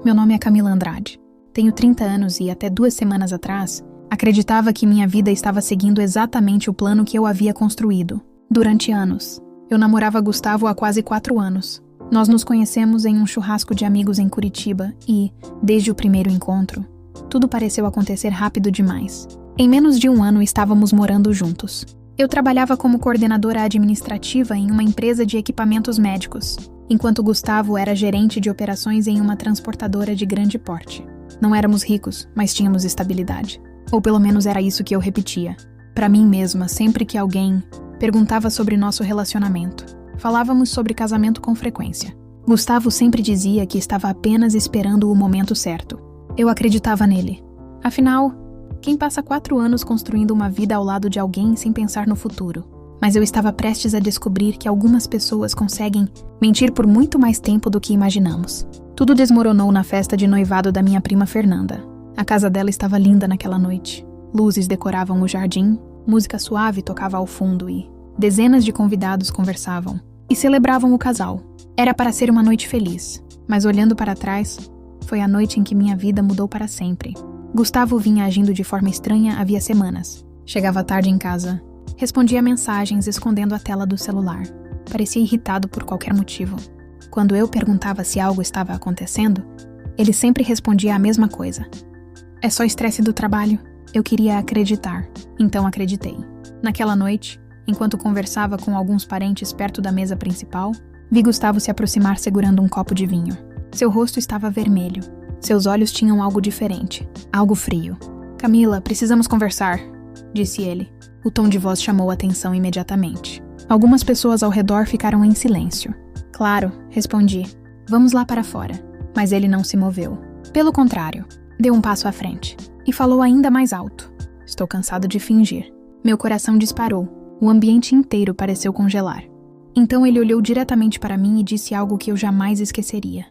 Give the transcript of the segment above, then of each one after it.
Meu nome é Camila Andrade. Tenho 30 anos e, até 2 semanas atrás, acreditava que minha vida estava seguindo exatamente o plano que eu havia construído. Durante anos. Eu namorava Gustavo há quase 4 anos. Nós nos conhecemos em um churrasco de amigos em Curitiba e, desde o primeiro encontro, tudo pareceu acontecer rápido demais. Em menos de 1 ano estávamos morando juntos. Eu trabalhava como coordenadora administrativa em uma empresa de equipamentos médicos, enquanto Gustavo era gerente de operações em uma transportadora de grande porte. Não éramos ricos, mas tínhamos estabilidade. Ou pelo menos era isso que eu repetia. Para mim mesma, sempre que alguém perguntava sobre nosso relacionamento. Falávamos sobre casamento com frequência. Gustavo sempre dizia que estava apenas esperando o momento certo. Eu acreditava nele. Afinal, quem passa 4 anos construindo uma vida ao lado de alguém sem pensar no futuro? Mas eu estava prestes a descobrir que algumas pessoas conseguem mentir por muito mais tempo do que imaginamos. Tudo desmoronou na festa de noivado da minha prima Fernanda. A casa dela estava linda naquela noite. Luzes decoravam o jardim, música suave tocava ao fundo e dezenas de convidados conversavam e celebravam o casal. Era para ser uma noite feliz, mas olhando para trás, foi a noite em que minha vida mudou para sempre. Gustavo vinha agindo de forma estranha havia semanas. Chegava tarde em casa, respondia mensagens escondendo a tela do celular. Parecia irritado por qualquer motivo. Quando eu perguntava se algo estava acontecendo, ele sempre respondia a mesma coisa. É só estresse do trabalho. Eu queria acreditar, então acreditei. Naquela noite, enquanto conversava com alguns parentes perto da mesa principal, vi Gustavo se aproximar segurando um copo de vinho. Seu rosto estava vermelho. Seus olhos tinham algo diferente, algo frio. "Camila, precisamos conversar", disse ele. O tom de voz chamou a atenção imediatamente. Algumas pessoas ao redor ficaram em silêncio. "Claro", respondi. "Vamos lá para fora." Mas ele não se moveu. Pelo contrário, deu um passo à frente e falou ainda mais alto. "Estou cansado de fingir." Meu coração disparou. O ambiente inteiro pareceu congelar. Então ele olhou diretamente para mim e disse algo que eu jamais esqueceria.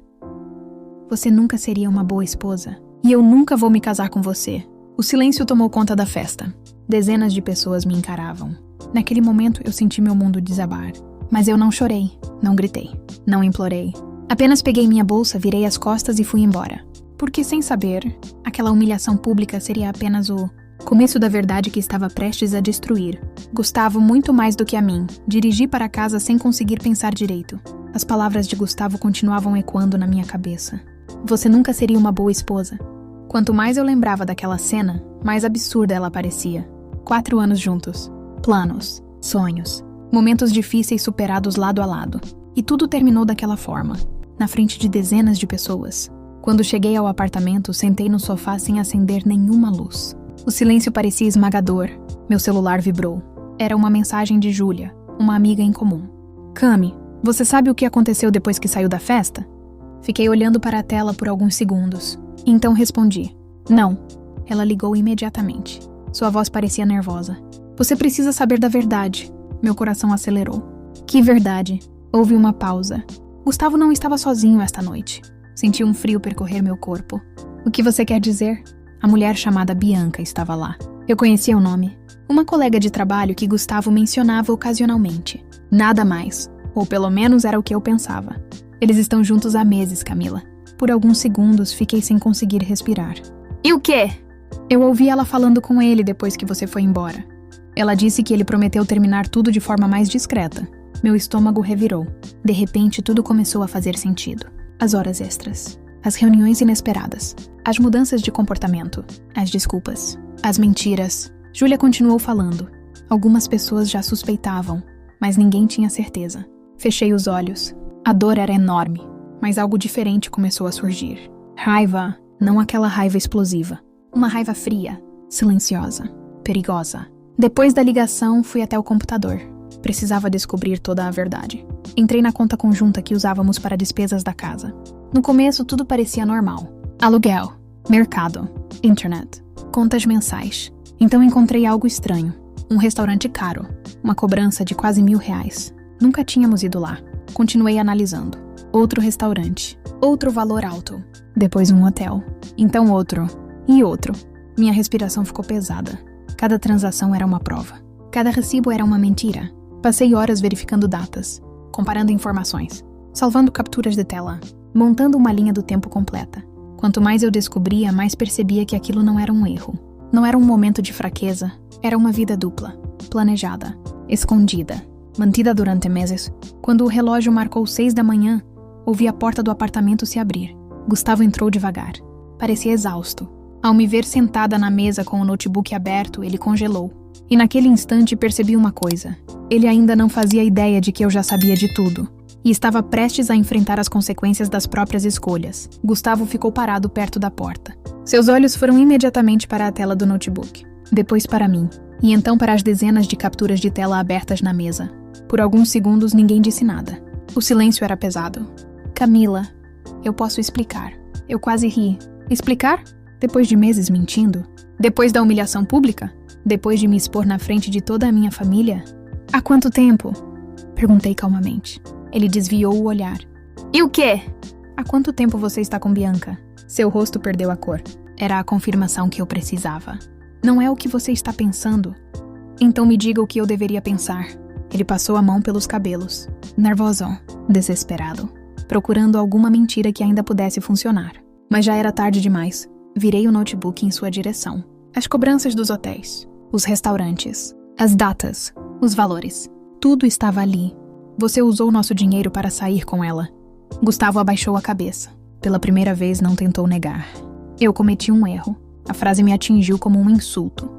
"Você nunca seria uma boa esposa, e eu nunca vou me casar com você." O silêncio tomou conta da festa. Dezenas de pessoas me encaravam. Naquele momento eu senti meu mundo desabar. Mas eu não chorei, não gritei, não implorei. Apenas peguei minha bolsa, virei as costas e fui embora. Porque, sem saber, aquela humilhação pública seria apenas o começo da verdade que estava prestes a destruir. Gustavo, muito mais do que a mim, dirigi para casa sem conseguir pensar direito. As palavras de Gustavo continuavam ecoando na minha cabeça. "Você nunca seria uma boa esposa." Quanto mais eu lembrava daquela cena, mais absurda ela parecia. 4 anos juntos. Planos, sonhos, momentos difíceis superados lado a lado. E tudo terminou daquela forma, na frente de dezenas de pessoas. Quando cheguei ao apartamento, sentei no sofá sem acender nenhuma luz. O silêncio parecia esmagador. Meu celular vibrou. Era uma mensagem de Júlia, uma amiga em comum. "Cami, você sabe o que aconteceu depois que saiu da festa?" Fiquei olhando para a tela por alguns segundos. Então respondi. "Não." Ela ligou imediatamente. Sua voz parecia nervosa. "Você precisa saber da verdade." Meu coração acelerou. "Que verdade?" Houve uma pausa. Gustavo não estava sozinho esta noite. Senti um frio percorrer meu corpo. "O que você quer dizer?" A mulher chamada Bianca estava lá. Eu conhecia o nome. Uma colega de trabalho que Gustavo mencionava ocasionalmente. Nada mais. Ou pelo menos era o que eu pensava. "Eles estão juntos há meses, Camila." Por alguns segundos, fiquei sem conseguir respirar. "E o quê?" "Eu ouvi ela falando com ele depois que você foi embora. Ela disse que ele prometeu terminar tudo de forma mais discreta." Meu estômago revirou. De repente, tudo começou a fazer sentido. As horas extras. As reuniões inesperadas. As mudanças de comportamento. As desculpas. As mentiras. Júlia continuou falando. Algumas pessoas já suspeitavam, mas ninguém tinha certeza. Fechei os olhos. A dor era enorme, mas algo diferente começou a surgir. Raiva, não aquela raiva explosiva. Uma raiva fria, silenciosa, perigosa. Depois da ligação, fui até o computador. Precisava descobrir toda a verdade. Entrei na conta conjunta que usávamos para despesas da casa. No começo, tudo parecia normal. Aluguel, mercado, internet, contas mensais. Então encontrei algo estranho. Um restaurante caro. Uma cobrança de quase R$1.000. Nunca tínhamos ido lá. Continuei analisando. Outro restaurante. Outro valor alto. Depois um hotel. Então outro. E outro. Minha respiração ficou pesada. Cada transação era uma prova. Cada recibo era uma mentira. Passei horas verificando datas, comparando informações, salvando capturas de tela, montando uma linha do tempo completa. Quanto mais eu descobria, mais percebia que aquilo não era um erro. Não era um momento de fraqueza, era uma vida dupla, planejada, escondida, mantida durante meses. Quando o relógio marcou 6 da manhã, ouvi a porta do apartamento se abrir. Gustavo entrou devagar. Parecia exausto. Ao me ver sentada na mesa com o notebook aberto, ele congelou. E naquele instante percebi uma coisa. Ele ainda não fazia ideia de que eu já sabia de tudo. E estava prestes a enfrentar as consequências das próprias escolhas. Gustavo ficou parado perto da porta. Seus olhos foram imediatamente para a tela do notebook. Depois para mim. E então para as dezenas de capturas de tela abertas na mesa. Por alguns segundos ninguém disse nada. O silêncio era pesado. Camila, eu posso explicar. Eu quase ri. Explicar? Depois de meses mentindo? Depois da humilhação pública? Depois de me expor na frente de toda a minha família? Há quanto tempo? Perguntei calmamente. Ele desviou o olhar. E o quê? Há quanto tempo você está com Bianca? Seu rosto perdeu a cor. Era a confirmação que eu precisava. Não é o que você está pensando. Então me diga o que eu deveria pensar. Ele passou a mão pelos cabelos. Nervoso, desesperado, procurando alguma mentira que ainda pudesse funcionar. Mas já era tarde demais. Virei o notebook em sua direção. As cobranças dos hotéis, os restaurantes, as datas, os valores. Tudo estava ali. Você usou nosso dinheiro para sair com ela. Gustavo abaixou a cabeça. Pela primeira vez não tentou negar. Eu cometi um erro. A frase me atingiu como um insulto.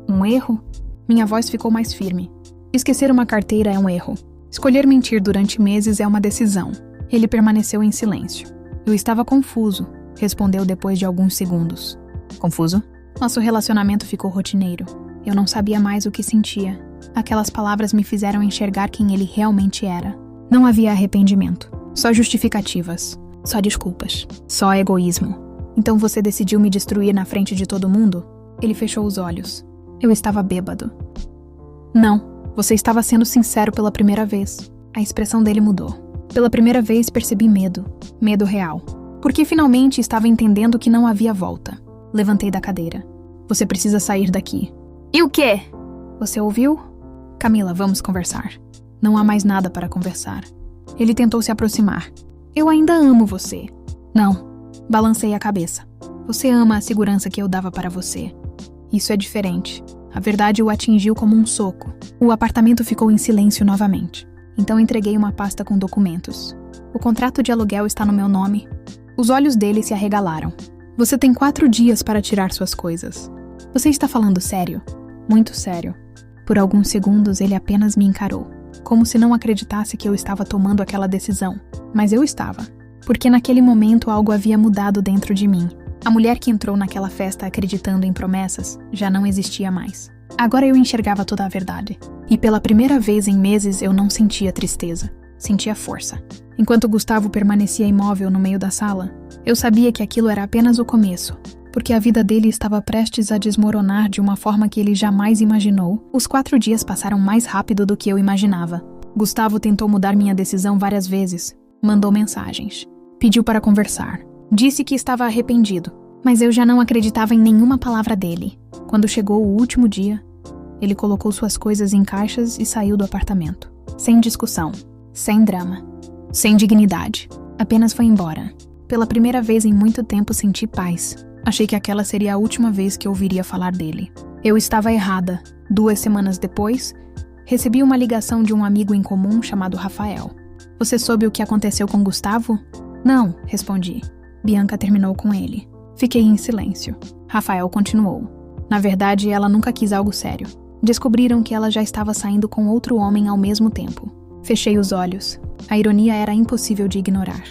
Um erro? Minha voz ficou mais firme. Esquecer uma carteira é um erro. Escolher mentir durante meses é uma decisão. Ele permaneceu em silêncio. Eu estava confuso. Respondeu depois de alguns segundos. Confuso? Nosso relacionamento ficou rotineiro. Eu não sabia mais o que sentia. Aquelas palavras me fizeram enxergar quem ele realmente era. Não havia arrependimento. Só justificativas. Só desculpas. Só egoísmo. Então você decidiu me destruir na frente de todo mundo? Ele fechou os olhos. Eu estava bêbado. Não. Você estava sendo sincero pela primeira vez. A expressão dele mudou. Pela primeira vez percebi medo. Medo real. Porque finalmente estava entendendo que não havia volta. Levantei da cadeira. Você precisa sair daqui. E o quê? Você ouviu? Camila, vamos conversar. Não há mais nada para conversar. Ele tentou se aproximar. Eu ainda amo você. Não. Balancei a cabeça. Você ama a segurança que eu dava para você. Isso é diferente. A verdade o atingiu como um soco. O apartamento ficou em silêncio novamente. Então entreguei uma pasta com documentos. O contrato de aluguel está no meu nome. Os olhos dele se arregalaram. Você tem 4 dias para tirar suas coisas. Você está falando sério? Muito sério. Por alguns segundos ele apenas me encarou, como se não acreditasse que eu estava tomando aquela decisão. Mas eu estava. Porque naquele momento algo havia mudado dentro de mim. A mulher que entrou naquela festa acreditando em promessas já não existia mais. Agora eu enxergava toda a verdade. E pela primeira vez em meses eu não sentia tristeza. Sentia força. Enquanto Gustavo permanecia imóvel no meio da sala, eu sabia que aquilo era apenas o começo, porque a vida dele estava prestes a desmoronar de uma forma que ele jamais imaginou. Os 4 dias passaram mais rápido do que eu imaginava. Gustavo tentou mudar minha decisão várias vezes. Mandou mensagens. Pediu para conversar. Disse que estava arrependido, mas eu já não acreditava em nenhuma palavra dele. Quando chegou o último dia, ele colocou suas coisas em caixas e saiu do apartamento. Sem discussão. Sem drama. Sem dignidade. Apenas foi embora. Pela primeira vez em muito tempo senti paz. Achei que aquela seria a última vez que ouviria falar dele. Eu estava errada. 2 semanas depois, recebi uma ligação de um amigo em comum chamado Rafael. Você soube o que aconteceu com Gustavo? Não, respondi. Bianca terminou com ele. Fiquei em silêncio. Rafael continuou. Na verdade, ela nunca quis algo sério. Descobriram que ela já estava saindo com outro homem ao mesmo tempo. Fechei os olhos. A ironia era impossível de ignorar.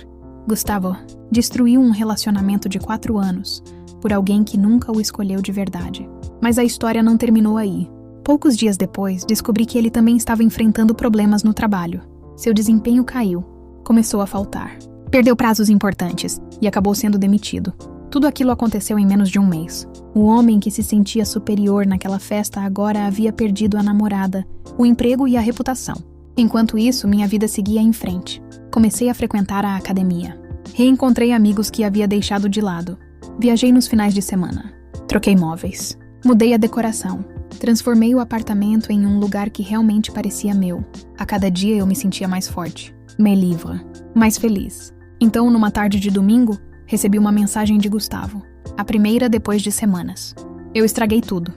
Gustavo destruiu um relacionamento de 4 anos por alguém que nunca o escolheu de verdade. Mas a história não terminou aí. Poucos dias depois, descobri que ele também estava enfrentando problemas no trabalho. Seu desempenho caiu. Começou a faltar. Perdeu prazos importantes e acabou sendo demitido. Tudo aquilo aconteceu em menos de um mês. O homem que se sentia superior naquela festa agora havia perdido a namorada, o emprego e a reputação. Enquanto isso, minha vida seguia em frente. Comecei a frequentar a academia. Reencontrei amigos que havia deixado de lado. Viajei nos finais de semana. Troquei móveis. Mudei a decoração. Transformei o apartamento em um lugar que realmente parecia meu. A cada dia eu me sentia mais forte, mais livre, mais feliz. Então, numa tarde de domingo, Recebi uma mensagem de Gustavo, a primeira depois de semanas. Eu estraguei tudo.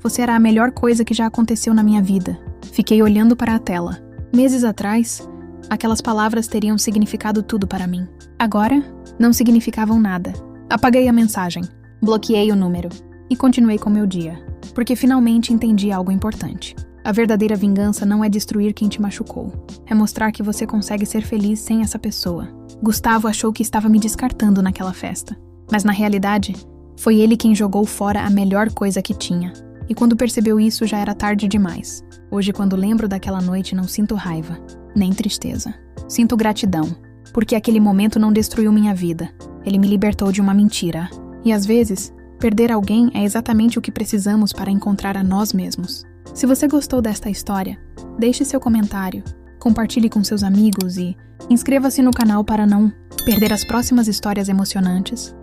Você era a melhor coisa que já aconteceu na minha vida. Fiquei olhando para a tela. Meses atrás, aquelas palavras teriam significado tudo para mim. Agora, não significavam nada. Apaguei a mensagem, bloqueei o número e continuei com meu dia, porque finalmente entendi algo importante. A verdadeira vingança não é destruir quem te machucou. É mostrar que você consegue ser feliz sem essa pessoa. Gustavo achou que estava me descartando naquela festa. Mas na realidade, foi ele quem jogou fora a melhor coisa que tinha. E quando percebeu isso, já era tarde demais. Hoje, quando lembro daquela noite, não sinto raiva, nem tristeza. Sinto gratidão, porque aquele momento não destruiu minha vida. Ele me libertou de uma mentira. E às vezes, perder alguém é exatamente o que precisamos para encontrar a nós mesmos. Se você gostou desta história, deixe seu comentário, compartilhe com seus amigos e inscreva-se no canal para não perder as próximas histórias emocionantes.